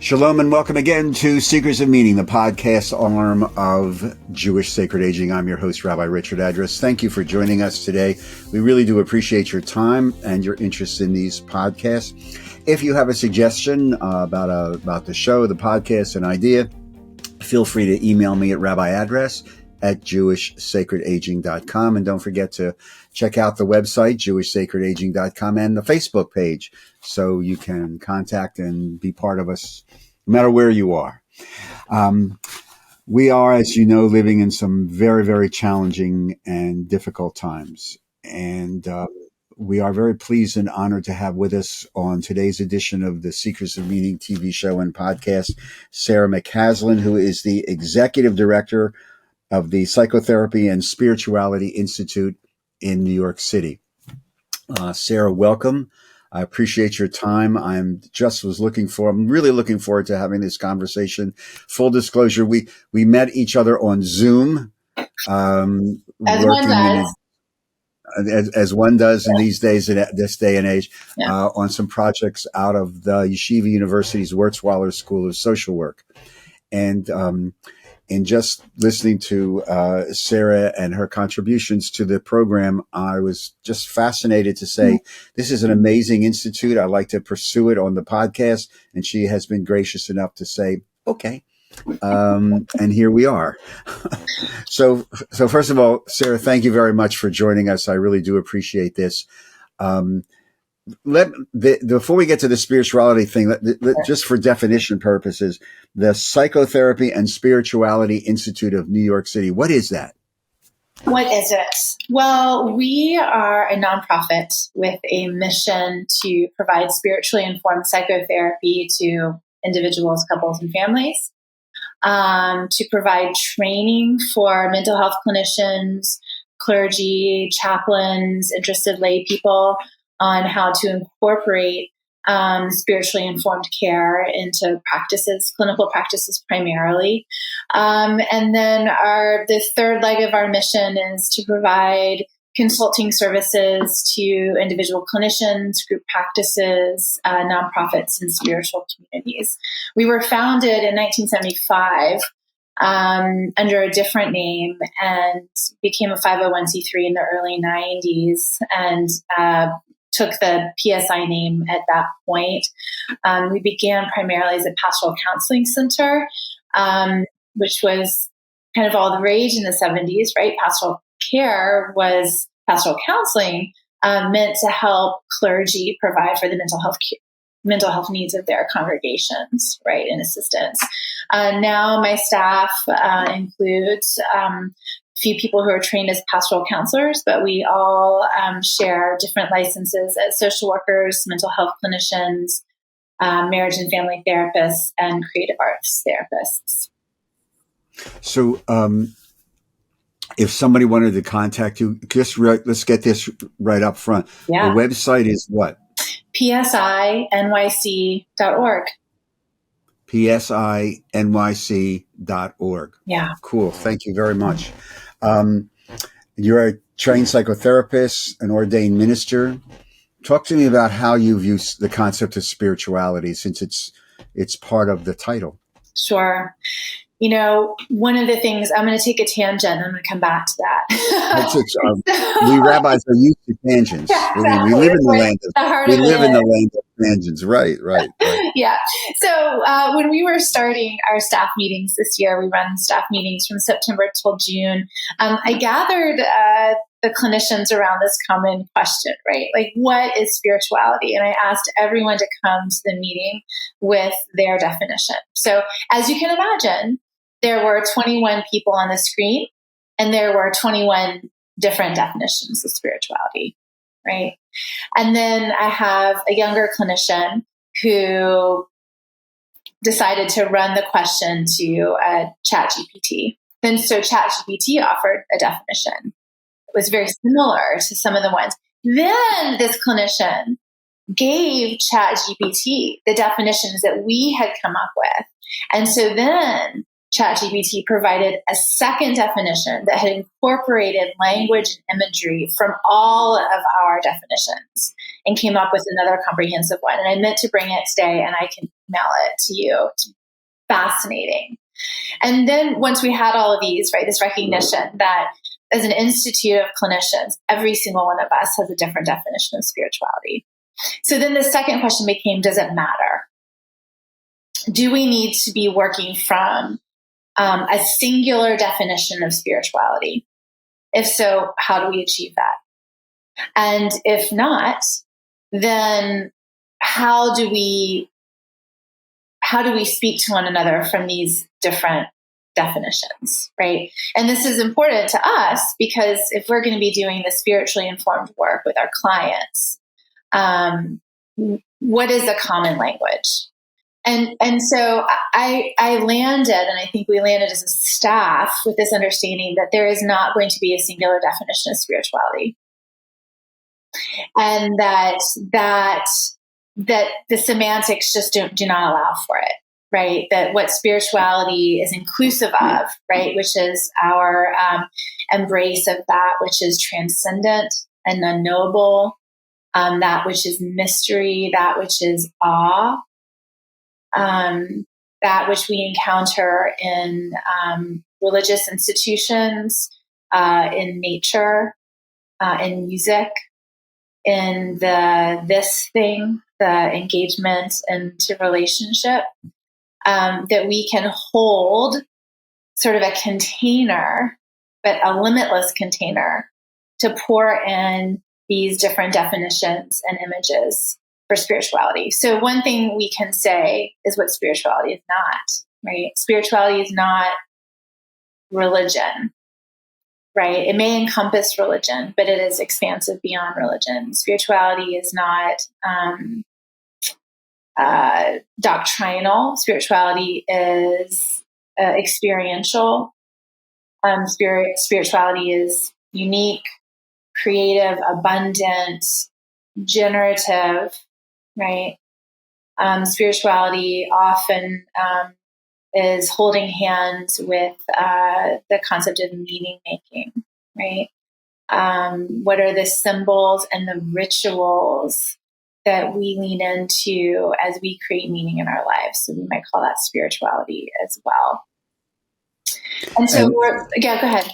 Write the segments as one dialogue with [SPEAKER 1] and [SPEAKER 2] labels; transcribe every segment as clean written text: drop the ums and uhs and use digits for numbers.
[SPEAKER 1] Shalom and welcome again to Seekers of Meaning, the podcast arm of Jewish Sacred Aging. I'm your host, Rabbi Richard Address. Thank you for joining us today. We really do appreciate your time and your interest in these podcasts. If you have a suggestion about the show, the podcast, an idea, feel free to email me at rabbiaddress@jewishsacredaging.com. And don't forget to check out the website, jewishsacredaging.com, and the Facebook page so you can contact and be part of us no matter where you are. We are, as you know, living in some very, very challenging and difficult times. And we are very pleased and honored to have with us on today's edition of the Seekers of Meaning TV show and podcast, Sarah McCaslin, who is the Executive Director of the Psychotherapy and Spirituality Institute in New York City. Sarah, welcome. I appreciate your time. I'm really looking forward to having this conversation. Full disclosure, we met each other on Zoom. As one does in these days, in this day and age, on some projects out of the Yeshiva University's Wurzweiler School of Social Work. And in just listening to Sarah and her contributions to the program, I was just fascinated to say, this is an amazing institute. I'd like to pursue it on the podcast. And she has been gracious enough to say, okay. And here we are. So first of all, Sarah, thank you very much for joining us. I really do appreciate this. Before we get to the spirituality thing, just for definition purposes, the Psychotherapy and Spirituality Institute of New York City. What is that?
[SPEAKER 2] What is it? Well, we are a nonprofit with a mission to provide spiritually informed psychotherapy to individuals, couples, and families, to provide training for mental health clinicians, clergy, chaplains, interested lay people on how to incorporate spiritually informed care into practices, clinical practices primarily. And then the third leg of our mission is to provide consulting services to individual clinicians, group practices, nonprofits, and spiritual communities. We were founded in 1975 under a different name and became a 501c3 in the early 90s and took the PSI name at that point. We began primarily as a pastoral counseling center, which was kind of all the rage in the 70s, right? Pastoral counseling meant to help clergy provide for the mental health needs of their congregations, right, and assistance. Now my staff includes a few people who are trained as pastoral counselors, but we all share different licenses as social workers, mental health clinicians, marriage and family therapists, and creative arts therapists.
[SPEAKER 1] So if somebody wanted to contact you, let's get this right up front. Yeah. The website is what?
[SPEAKER 2] psinyc.org.
[SPEAKER 1] psinyc.org.
[SPEAKER 2] Yeah.
[SPEAKER 1] Cool. Thank you very much. You're a trained psychotherapist, an ordained minister. Talk to me about how you view the concept of spirituality, since it's part of the title.
[SPEAKER 2] Sure. You know, one of the things, I'm going to take a tangent. I'm going to come back to that.
[SPEAKER 1] We rabbis are used to tangents. Yeah, exactly. We live in the land of tangents. Right.
[SPEAKER 2] Yeah. So when we were starting our staff meetings this year, we run staff meetings from September till June. I gathered the clinicians around this common question, right? Like, what is spirituality? And I asked everyone to come to the meeting with their definition. So as you can imagine, there were 21 people on the screen, and there were 21 different definitions of spirituality, right? And then I have a younger clinician who decided to run the question to ChatGPT. And so ChatGPT offered a definition. It was very similar to some of the ones. Then this clinician gave ChatGPT the definitions that we had come up with. And so then ChatGPT provided a second definition that had incorporated language and imagery from all of our definitions and came up with another comprehensive one. And I meant to bring it today, and I can email it to you. It's fascinating. And then once we had all of these, right, this recognition that as an institute of clinicians, every single one of us has a different definition of spirituality. So then the second question became, does it matter? Do we need to be working from a singular definition of spirituality? If so, how do we achieve that? And if not, then how do we speak to one another from these different definitions, right? And this is important to us because if we're going to be doing the spiritually informed work with our clients, what is a common language? And so I landed, and I think we landed as a staff with this understanding that there is not going to be a singular definition of spirituality, and that the semantics just do not allow for it, right? That what spirituality is inclusive of, right, which is our embrace of that which is transcendent and unknowable, that which is mystery, that which is awe, that which we encounter in religious institutions, in nature, in music, in this thing, the engagement into relationship, that we can hold sort of a container, but a limitless container to pour in these different definitions and images for spirituality. So one thing we can say is what spirituality is not, right? Spirituality is not religion, right? It may encompass religion, but it is expansive beyond religion. Spirituality is not doctrinal. Spirituality is experiential. Spirituality is unique, creative, abundant, generative, right? Spirituality often is holding hands with the concept of meaning making, right? What are the symbols and the rituals that we lean into as we create meaning in our lives? So we might call that spirituality as well. And so yeah, go ahead.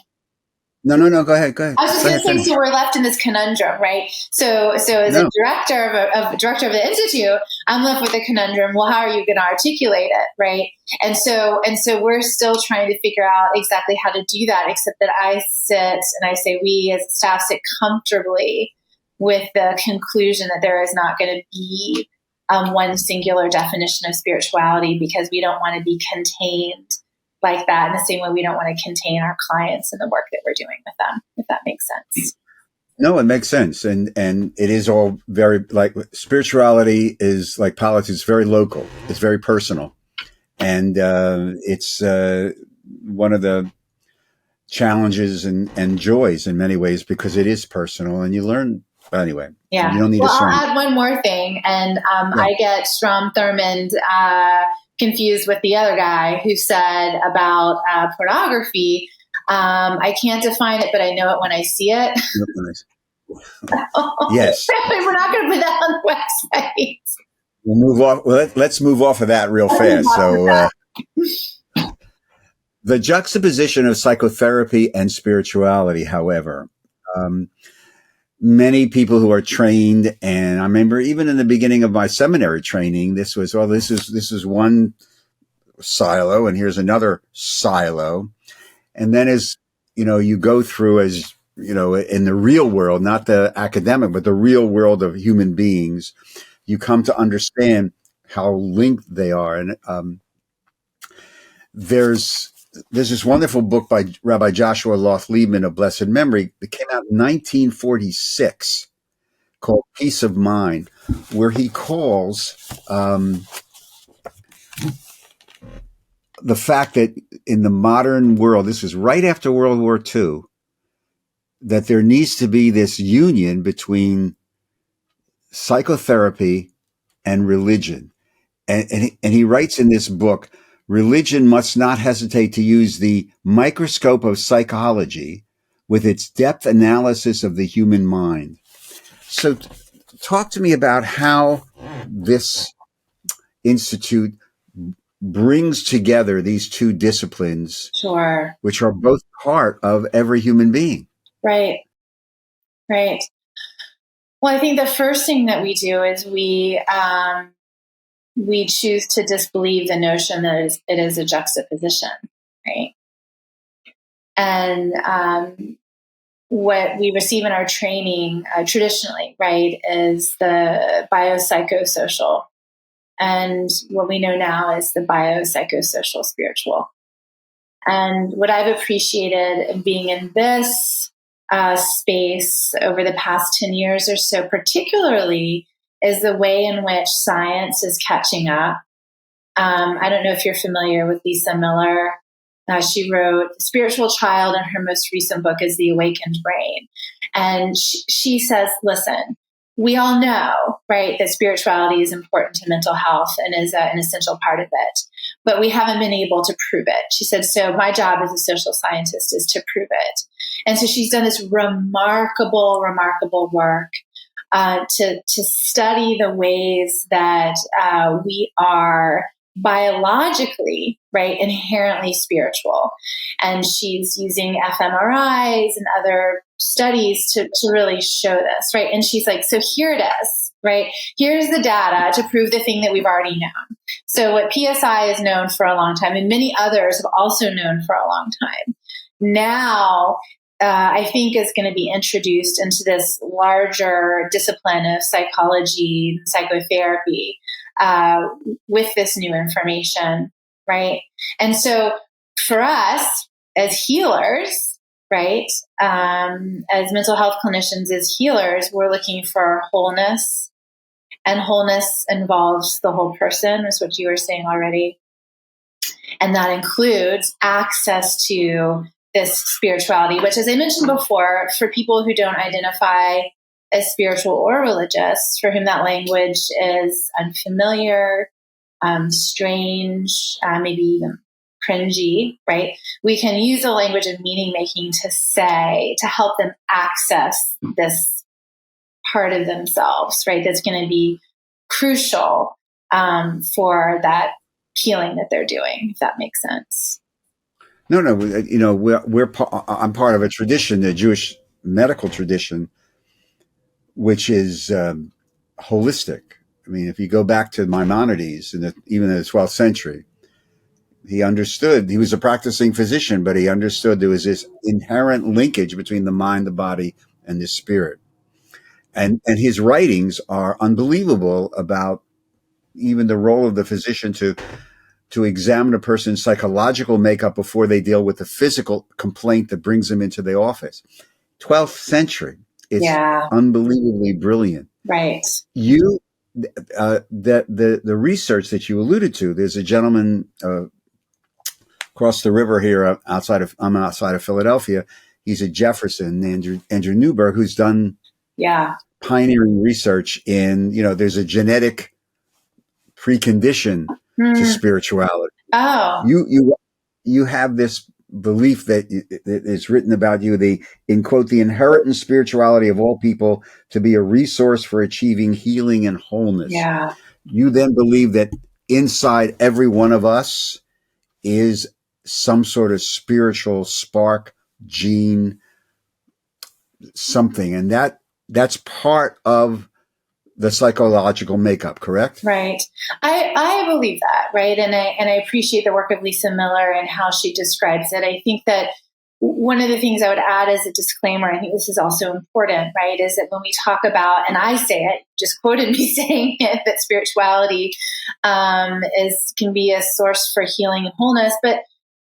[SPEAKER 1] No, go ahead.
[SPEAKER 2] I was just going to say, so we're left in this conundrum, right? So as a director of the institute, I'm left with a conundrum. Well, how are you going to articulate it, right? And so we're still trying to figure out exactly how to do that. Except that I sit and I say we as staff sit comfortably with the conclusion that there is not going to be one singular definition of spirituality, because we don't want to be contained like that, in the same way we don't want to contain our clients and the work that we're doing with them, if that makes sense.
[SPEAKER 1] No, it makes sense. And it is all very, like, spirituality is like politics, very local. It's very personal. And it's one of the challenges and joys in many ways, because it is personal and you learn. Anyway,
[SPEAKER 2] yeah.
[SPEAKER 1] You don't need
[SPEAKER 2] I'll add one more thing. And I get Strom Thurmond confused with the other guy who said about pornography, I can't define it, but I know it when I see it.
[SPEAKER 1] Yes.
[SPEAKER 2] We're not going to put that on the website.
[SPEAKER 1] We'll move off. Let's move off of that real fast. So the juxtaposition of psychotherapy and spirituality, however, many people who are trained, and I remember even in the beginning of my seminary training, this was, well, this is one silo, and here's another silo. And then as, you go through, as, in the real world, not the academic, but the real world of human beings, you come to understand how linked they are. And there's this wonderful book by Rabbi Joshua Loth-Liebman of blessed memory that came out in 1946 called Peace of Mind, where he calls the fact that in the modern world, this was right after World War II, that there needs to be this union between psychotherapy and religion. And he writes in this book, religion must not hesitate to use the microscope of psychology with its depth analysis of the human mind. So talk to me about how this Institute brings together these two disciplines,
[SPEAKER 2] Sure.
[SPEAKER 1] which are both part of every human being.
[SPEAKER 2] Right. Right. Well, I think the first thing that we do is we choose to disbelieve the notion that it is a juxtaposition, right? And what we receive in our training traditionally, right, is the biopsychosocial, and what we know now is the biopsychosocial spiritual. And what I've appreciated in being in this space over the past 10 years or so, particularly, is the way in which science is catching up. I don't know if you're familiar with Lisa Miller. She wrote The Spiritual Child, and her most recent book is The Awakened Brain. And she says, listen, we all know, right, that spirituality is important to mental health and is an essential part of it, but we haven't been able to prove it. She said, so my job as a social scientist is to prove it. And so she's done this remarkable work to study the ways that we are biologically, right, inherently spiritual. And she's using fMRIs and other studies to really show this, right? And she's like, so here it is, right? Here's the data to prove the thing that we've already known. So what PSI is known for a long time, and many others have also known for a long time, now I think is going to be introduced into this larger discipline of psychology and psychotherapy with this new information, right? And so for us as healers, right, as mental health clinicians, as healers, we're looking for wholeness, and wholeness involves the whole person, is what you were saying already. And that includes access to this spirituality, which, as I mentioned before, for people who don't identify as spiritual or religious, for whom that language is unfamiliar, strange, maybe even cringy, right? We can use the language of meaning making to help them access this part of themselves, right? That's going to be crucial for that healing that they're doing, if that makes sense.
[SPEAKER 1] No, I'm part of a tradition, the Jewish medical tradition, which is holistic. I mean, if you go back to Maimonides, even in the 12th century, he understood, he was a practicing physician, but he understood there was this inherent linkage between the mind, the body, and the spirit. And his writings are unbelievable about even the role of the physician to examine a person's psychological makeup before they deal with the physical complaint that brings them into the office. 12th century. It's unbelievably brilliant.
[SPEAKER 2] Right.
[SPEAKER 1] The research that you alluded to, there's a gentleman across the river here outside of Philadelphia. He's at Jefferson, Andrew Newberg, who's done pioneering research in, there's a genetic precondition to spirituality.
[SPEAKER 2] Oh,
[SPEAKER 1] you have this belief that it's written about you, in quote, the inherent spirituality of all people to be a resource for achieving healing and wholeness.
[SPEAKER 2] Yeah.
[SPEAKER 1] You then believe that inside every one of us is some sort of spiritual spark, gene, something, and that's part of the psychological makeup, correct?
[SPEAKER 2] Right. I believe that, right? And I appreciate the work of Lisa Miller and how she describes it. I think that one of the things I would add as a disclaimer, I think this is also important, right, is that when we talk about, and I say it, just quoted me saying it, that spirituality can be a source for healing and wholeness, but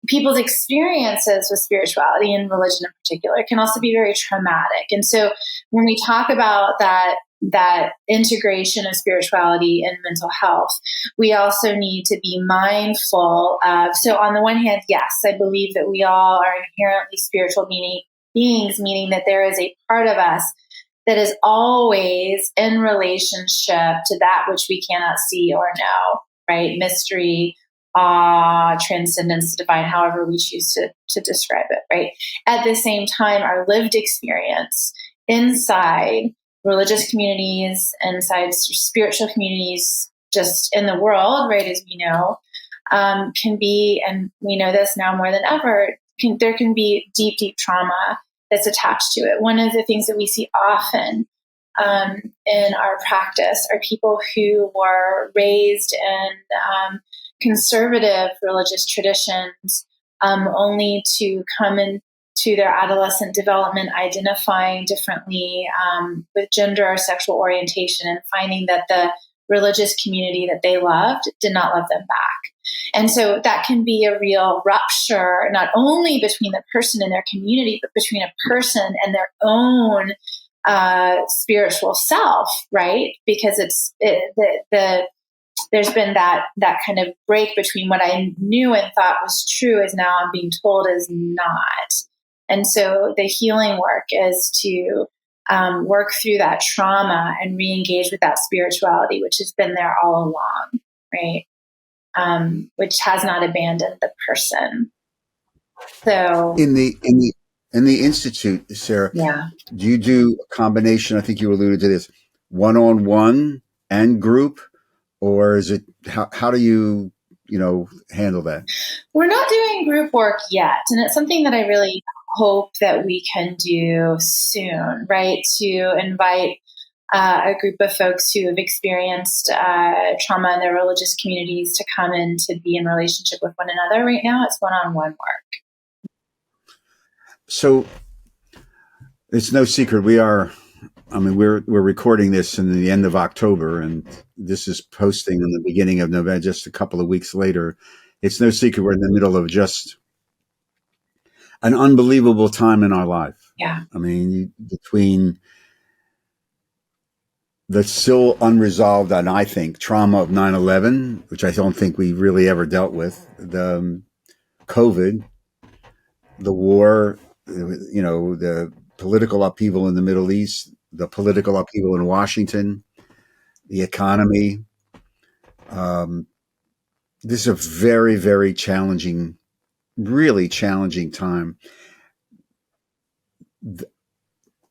[SPEAKER 2] people's experiences with spirituality and religion in particular can also be very traumatic. And so when we talk about that integration of spirituality and mental health, we also need to be mindful of, so on the one hand, yes, I believe that we all are inherently spiritual beings, meaning that there is a part of us that is always in relationship to that which we cannot see or know, right? Mystery, awe, transcendence, divine, however we choose to describe it, right? At the same time, our lived experience inside religious communities, inside spiritual communities, just in the world, right, as we know, can be, and we know this now more than ever, there can be deep, deep trauma that's attached to it. One of the things that we see often in our practice are people who were raised in conservative religious traditions, only to come into their adolescent development identifying differently with gender or sexual orientation, and finding that the religious community that they loved did not love them back. And so that can be a real rupture, not only between the person and their community, but between a person and their own spiritual self, right? Because there's been that kind of break between what I knew and thought was true is now I'm being told is not. And so the healing work is to work through that trauma and re-engage with that spirituality, which has been there all along, right? Which has not abandoned the person. So
[SPEAKER 1] In the Institute, Sarah,
[SPEAKER 2] yeah.
[SPEAKER 1] do you do a combination? I think you alluded to this, one-on-one and group, or is it how do you handle that?
[SPEAKER 2] We're not doing group work yet, and it's something that I really hope that we can do soon, right? To invite a group of folks who have experienced trauma in their religious communities to come in to be in relationship with one another. Right now, it's one-on-one work.
[SPEAKER 1] So it's no secret we're recording this in the end of October, and this is posting in the beginning of November, just a couple of weeks later. It's no secret we're in the middle of just an unbelievable time in our life.
[SPEAKER 2] Yeah.
[SPEAKER 1] I mean, between the still unresolved, and I think, trauma of 9/11, which I don't think we really ever dealt with, the COVID, the war, the political upheaval in the Middle East, the political upheaval in Washington, the economy. This is a very, very challenging, really challenging time.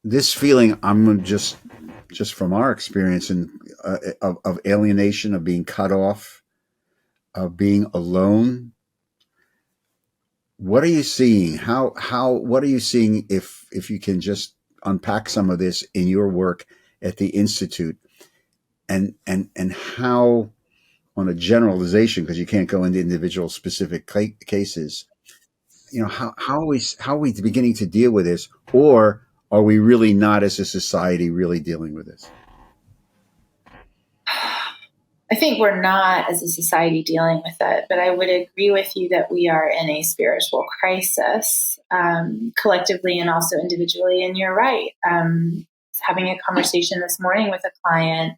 [SPEAKER 1] This feeling, I'm just from our experience of alienation, of being cut off, of being alone. What are you seeing? What are you seeing, if you can just unpack some of this in your work at the Institute, and how, on a generalization, because you can't go into individual specific cases, how are we beginning to deal with this, or are we really not, as a society, really dealing with this?
[SPEAKER 2] I think we're not, as a society, dealing with it, but I would agree with you that we are in a spiritual crisis, collectively and also individually. And you're right. Having a conversation this morning with a client,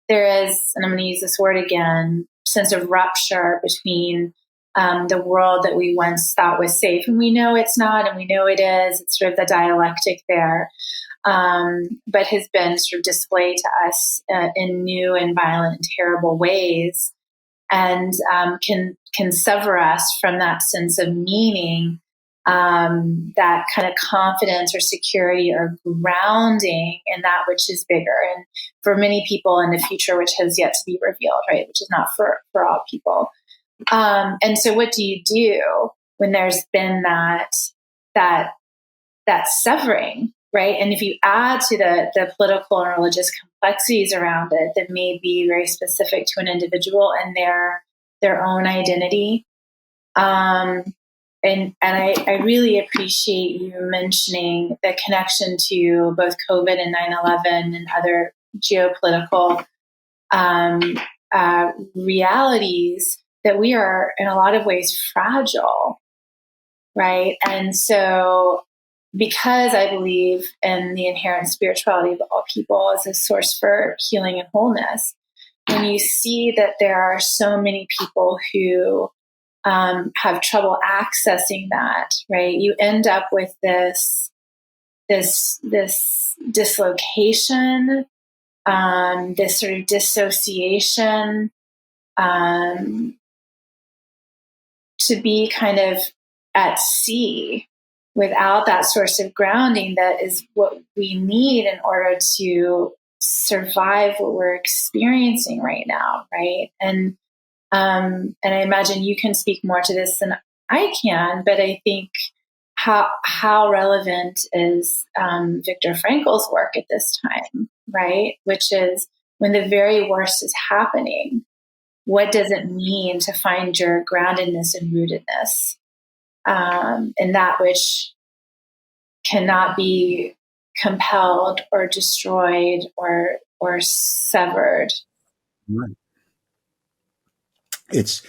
[SPEAKER 2] there is, and I'm going to use this word again, sense of rupture between the world that we once thought was safe, and we know it's not, and we know it is. It's sort of the dialectic there. But has been sort of displayed to us in new and violent and terrible ways, and can sever us from that sense of meaning, that kind of confidence or security or grounding in that which is bigger, and for many people in the future, which has yet to be revealed, right? Which is not for all people. And so, what do you do when there's been that severing? Right. And if you add to the political and religious complexities around it that may be very specific to an individual and their own identity. And I really appreciate you mentioning the connection to both COVID and 9/11 and other geopolitical realities, that we are in a lot of ways fragile. Right. And so, because I believe in the inherent spirituality of all people as a source for healing and wholeness, when you see that there are so many people who have trouble accessing that, right, you end up with this dislocation, this sort of dissociation, to be kind of at sea without that source of grounding that is what we need in order to survive what we're experiencing right now, right? And I imagine you can speak more to this than I can, but I think how relevant is Viktor Frankl's work at this time, right? Which is when the very worst is happening, what does it mean to find your groundedness and rootedness in that which cannot be compelled or destroyed or severed?
[SPEAKER 1] Right. It's,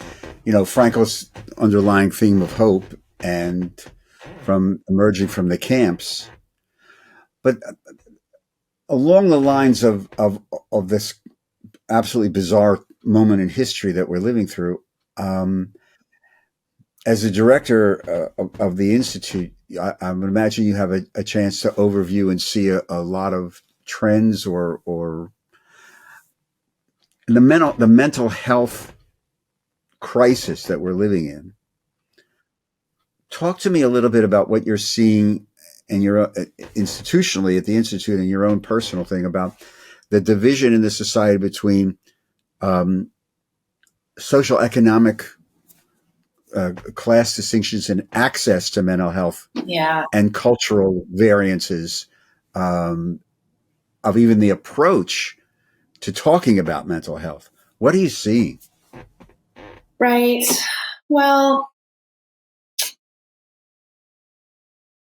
[SPEAKER 1] Frankel's underlying theme of hope and from emerging from the camps. But along the lines of this absolutely bizarre moment in history that we're living through, as a director of the Institute, I would imagine you have a chance to overview and see a lot of trends or the mental health crisis that we're living in. Talk to me a little bit about what you're seeing in your institutionally at the Institute and your own personal thing about the division in the society between social economic class distinctions and access to mental health, and cultural variances of even the approach to talking about mental health. What are you seeing?
[SPEAKER 2] Right. Well,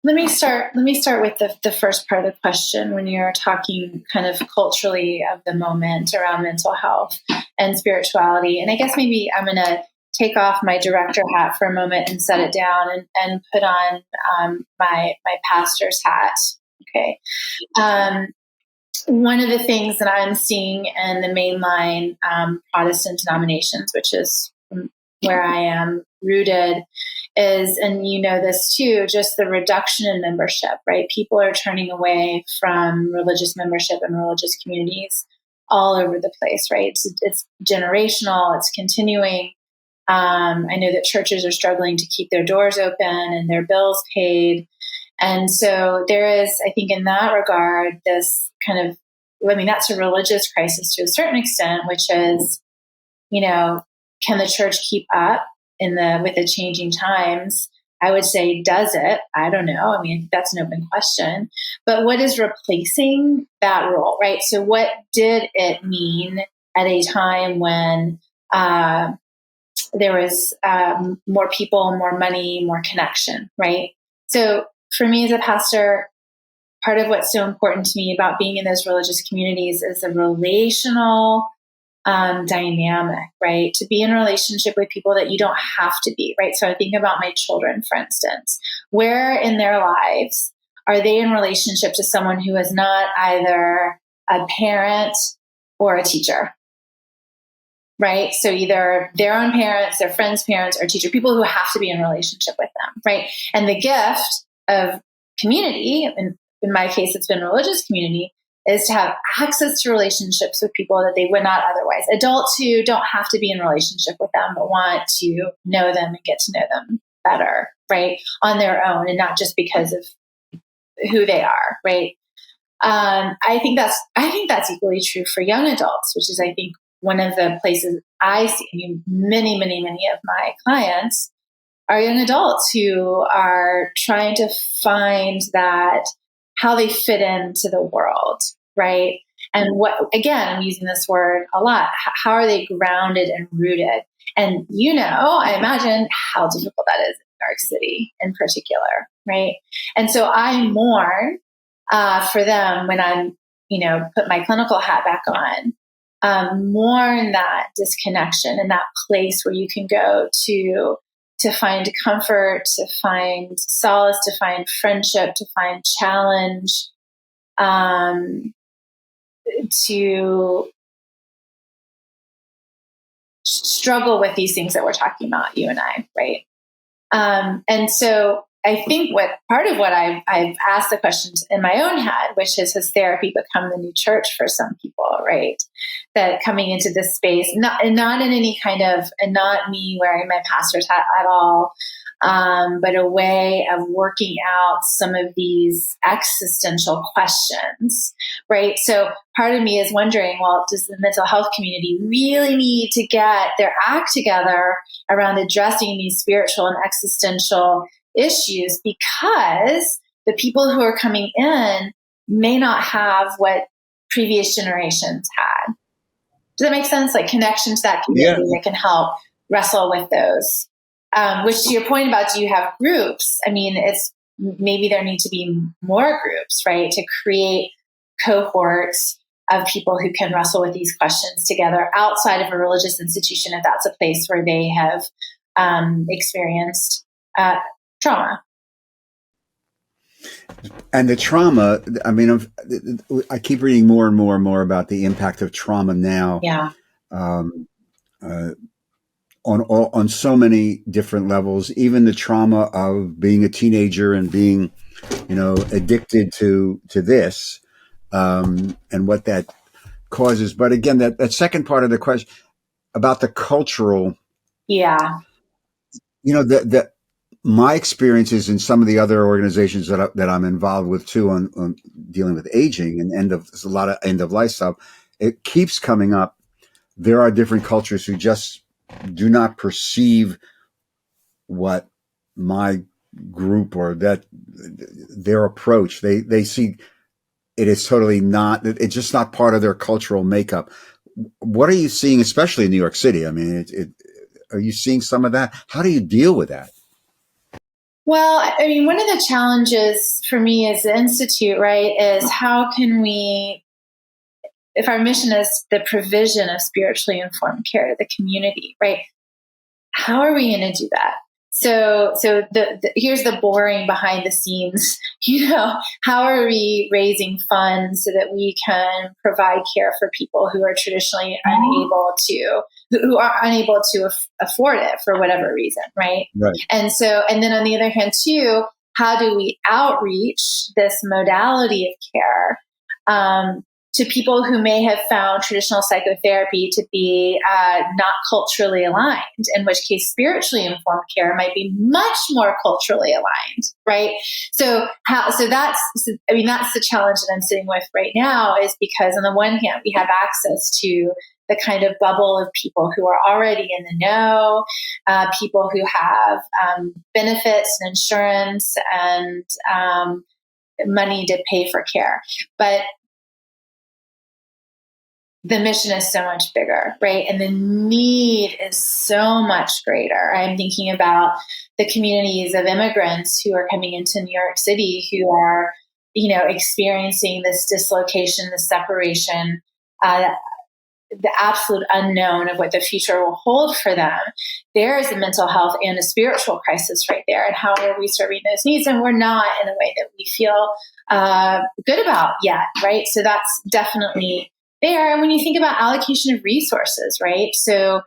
[SPEAKER 2] let me start with the first part of the question when you're talking kind of culturally of the moment around mental health and spirituality. And I guess maybe I'm going to take off my director hat for a moment and set it down and put on my pastor's hat. Okay. One of the things that I'm seeing in the mainline Protestant denominations, which is where I am rooted, is, and you know this too, just the reduction in membership, right? People are turning away from religious membership and religious communities all over the place, right? It's generational, it's continuing. I know that churches are struggling to keep their doors open and their bills paid. And so there is, I think in that regard, this kind of, that's a religious crisis to a certain extent, which is, can the church keep up with the changing times? I would say, does it? I don't know. That's an open question. But what is replacing that role, right? So what did it mean at a time when there was more people, more money, more connection, right? So for me as a pastor, part of what's so important to me about being in those religious communities is the relational dynamic, right? To be in a relationship with people that you don't have to be, right? So I think about my children, for instance. Where in their lives are they in relationship to someone who is not either a parent or a teacher, right? So either their own parents, their friends' parents, or teacher, people who have to be in relationship with them, right? And the gift of community, and in my case, it's been religious community, is to have access to relationships with people that they would not otherwise. Adults who don't have to be in relationship with them, but want to know them and get to know them better, right? On their own and not just because of who they are, right? I think that's equally true for young adults, which is, I think, one of the places I see. Many of my clients are young adults who are trying to find that how they fit into the world, right? And what, again, I'm using this word a lot. How are they grounded and rooted? And, I imagine how difficult that is in New York City in particular, right? And so I mourn for them when I'm, put my clinical hat back on, mourn that disconnection and that place where you can go to find comfort, to find solace, to find friendship, to find challenge, to struggle with these things that we're talking about, you and I, right? And so I think part of what I've asked the questions in my own head, which is, has therapy become the new church for some people, right? That coming into this space, not in any kind of, and not me wearing my pastor's hat at all, but a way of working out some of these existential questions, right? So part of me is wondering, well, does the mental health community really need to get their act together around addressing these spiritual and existential issues, because the people who are coming in may not have what previous generations had? Does that make sense? Like connection to that community that can help wrestle with those. Which, to your point about, do you have groups? I mean, it's maybe there need to be more groups, right? To create cohorts of people who can wrestle with these questions together outside of a religious institution, if that's a place where they have experienced trauma.
[SPEAKER 1] And the trauma, I mean, I keep reading more and more and more about the impact of trauma now.
[SPEAKER 2] Yeah.
[SPEAKER 1] On so many different levels, even the trauma of being a teenager and being, addicted to this, and what that causes. But again, that second part of the question about the cultural, my experiences in some of the other organizations that I'm involved with too, on dealing with aging and a lot of end of life stuff, it keeps coming up. There are different cultures who just do not perceive what my group or that their approach. They see it is totally not. It's just not part of their cultural makeup. What are you seeing, especially in New York City? I mean, are you seeing some of that? How do you deal with that?
[SPEAKER 2] Well, I mean, one of the challenges for me as the Institute, right, is how can we, if our mission is the provision of spiritually informed care to the community, right, how are we going to do that? So here's the boring behind the scenes, how are we raising funds so that we can provide care for people who are traditionally who are unable to afford it for whatever reason, right?
[SPEAKER 1] Right.
[SPEAKER 2] And then on the other hand too, how do we outreach this modality of care to people who may have found traditional psychotherapy to be not culturally aligned, in which case spiritually informed care might be much more culturally aligned, right? So that's the challenge that I'm sitting with right now, is because on the one hand, we have access to the kind of bubble of people who are already in the know, people who have benefits and insurance and money to pay for care. But the mission is so much bigger, right? And the need is so much greater. I'm thinking about the communities of immigrants who are coming into New York City who are, experiencing this dislocation, this separation, the absolute unknown of what the future will hold for them. There is a mental health and a spiritual crisis right there. And how are we serving those needs? And we're not in a way that we feel good about yet, right? So that's definitely there. And when you think about allocation of resources, right? So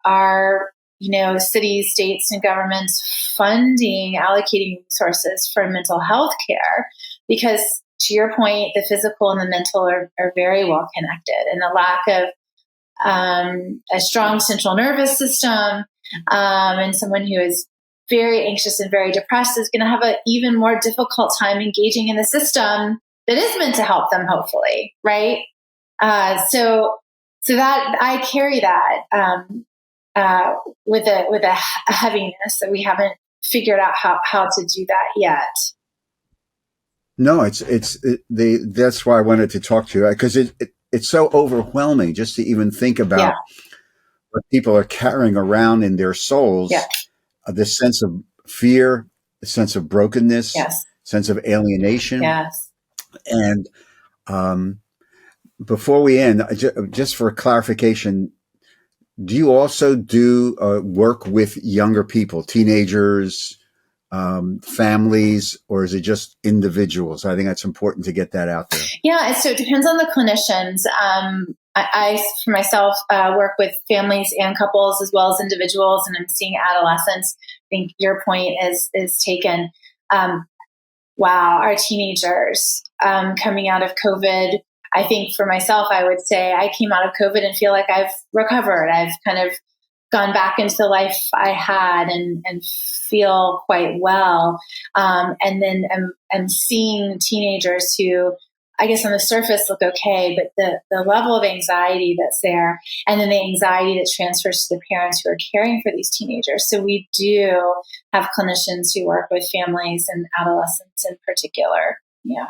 [SPEAKER 2] our cities, states, and governments allocating resources for mental health care, because to your point, the physical and the mental are very well connected, and the lack of a strong central nervous system and someone who is very anxious and very depressed is going to have an even more difficult time engaging in the system that is meant to help them, hopefully, right? So that I carry that with a heaviness that we haven't figured out how to do that yet.
[SPEAKER 1] No, that's why I wanted to talk to you, because it's so overwhelming just to even think about what people are carrying around in their souls.
[SPEAKER 2] Yeah.
[SPEAKER 1] This sense of fear, the sense of brokenness, sense of alienation.
[SPEAKER 2] Yes.
[SPEAKER 1] And before we end, just for clarification, do you also do work with younger people, teenagers, families, or is it just individuals? I think that's important to get that out there.
[SPEAKER 2] Yeah, so it depends on the clinicians. I for myself, work with families and couples as well as individuals, and I'm seeing adolescents. I think your point is taken. Wow, our teenagers coming out of COVID. I think for myself, I would say I came out of COVID and feel like I've recovered. I've kind of gone back into the life I had and feel quite well. And then I'm seeing teenagers who, I guess on the surface look okay, but the level of anxiety that's there, and then the anxiety that transfers to the parents who are caring for these teenagers. So we do have clinicians who work with families and adolescents in particular. Yeah.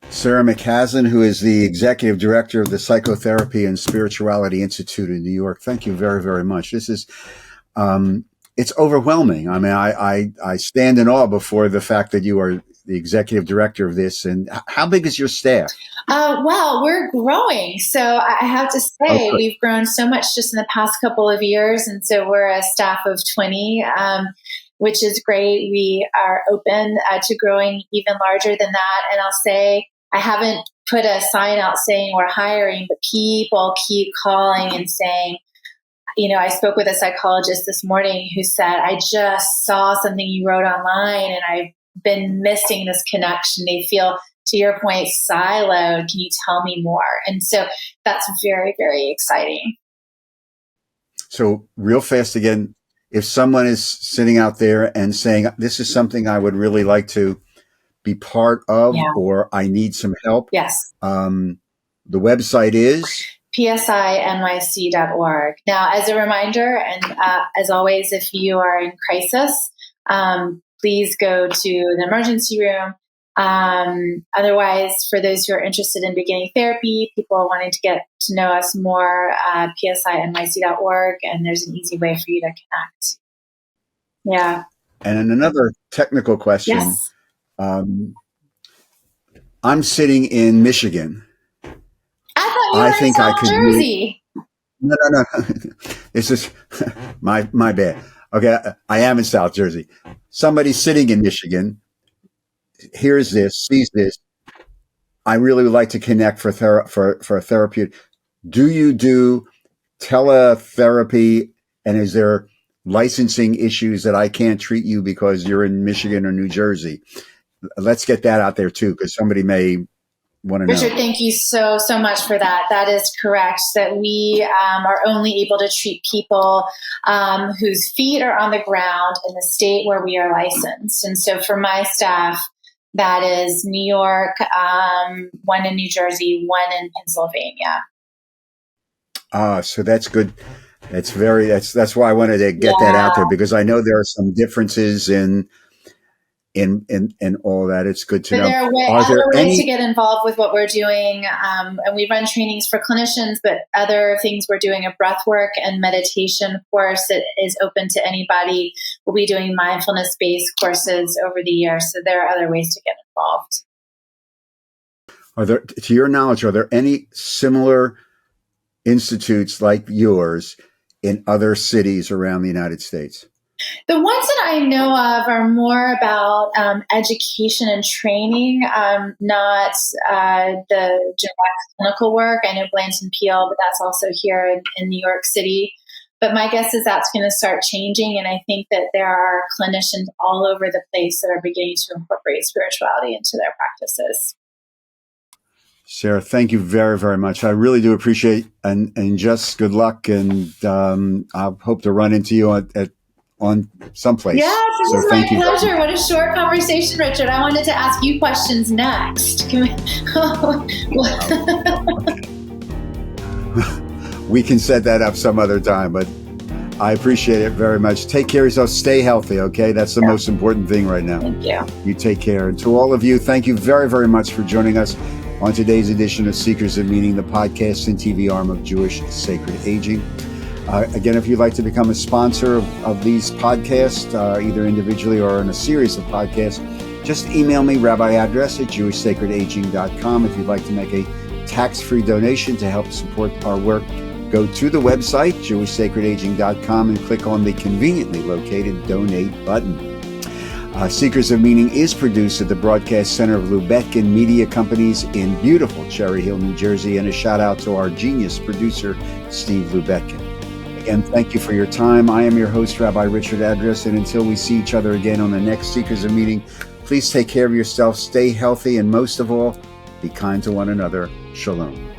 [SPEAKER 1] Sarah McCaslin, who is the executive director of the Psychotherapy and Spirituality Institute in New York. Thank you very, very much. This is, it's overwhelming. I mean, I stand in awe before the fact that you are the executive director of this. And how big is your staff?
[SPEAKER 2] Well, we're growing. So I have to say, we've grown so much just in the past couple of years. And so we're a staff of 20, which is great. We are open to growing even larger than that. And I'll say, I haven't put a sign out saying we're hiring, but people keep calling and saying, I spoke with a psychologist this morning who said, I just saw something you wrote online and I've been missing this connection. They feel, to your point, siloed. Can you tell me more? And so that's very, very exciting.
[SPEAKER 1] So real fast again, if someone is sitting out there and saying, this is something I would really like to be part of, or I need some help.
[SPEAKER 2] Yes.
[SPEAKER 1] The website is
[SPEAKER 2] psinyc.org. Now, as a reminder, and as always, if you are in crisis, please go to the emergency room. Otherwise, for those who are interested in beginning therapy, people wanting to get to know us more, psinyc.org, and there's an easy way for you to connect. Yeah.
[SPEAKER 1] And another technical question.
[SPEAKER 2] Yes.
[SPEAKER 1] I'm sitting in Michigan.
[SPEAKER 2] I thought you were in South Jersey.
[SPEAKER 1] No. This is my bad. Okay, I am in South Jersey. Somebody sitting in Michigan hears this, sees this. I really would like to connect for a therapeutic. Do you do teletherapy? And is there licensing issues that I can't treat you because you're in Michigan or New Jersey? Let's get that out there too, because somebody may want to know.
[SPEAKER 2] Richard, thank you so much for that. That is correct, that we are only able to treat people whose feet are on the ground in the state where we are licensed. And so for my staff, that is New York, one in New Jersey, one in Pennsylvania.
[SPEAKER 1] So that's good. That's why I wanted to get that out there, because I know there are some differences in all that. It's good to know.
[SPEAKER 2] There are other ways to get involved with what we're doing. And we run trainings for clinicians, but other things we're doing a breath work and meditation course that is open to anybody. We'll be doing mindfulness-based courses over the year. So there are other ways to get involved.
[SPEAKER 1] To your knowledge, are there any similar institutes like yours in other cities around the United States?
[SPEAKER 2] The ones that I know of are more about education and training, not the direct clinical work. I know Blanton Peel, but that's also here in New York City. But my guess is that's going to start changing. And I think that there are clinicians all over the place that are beginning to incorporate spirituality into their practices.
[SPEAKER 1] Sarah, thank you very, very much. I really do appreciate and just good luck. And I hope to run into you on someplace.
[SPEAKER 2] Yes, this is my pleasure. What a short conversation, Richard. I wanted to ask you questions next.
[SPEAKER 1] We can set that up some other time, but I appreciate it very much. Take care of yourself. Stay healthy, okay? That's the most important thing right now.
[SPEAKER 2] Thank you.
[SPEAKER 1] You take care. And to all of you, thank you very, very much for joining us on today's edition of Seekers of Meaning, the podcast and TV arm of Jewish Sacred Aging. Again, if you'd like to become a sponsor of these podcasts, either individually or in a series of podcasts, just email me, rabbiaddress@jewishsacredaging.com. If you'd like to make a tax-free donation to help support our work, go to the website, jewishsacredaging.com, and click on the conveniently located Donate button. Seekers of Meaning is produced at the Broadcast Center of Lubetkin Media Companies in beautiful Cherry Hill, New Jersey, and a shout out to our genius producer, Steve Lubetkin. Again, thank you for your time. I am your host, Rabbi Richard Address, and until we see each other again on the next Seekers of Meaning, please take care of yourself, stay healthy, and most of all, be kind to one another. Shalom.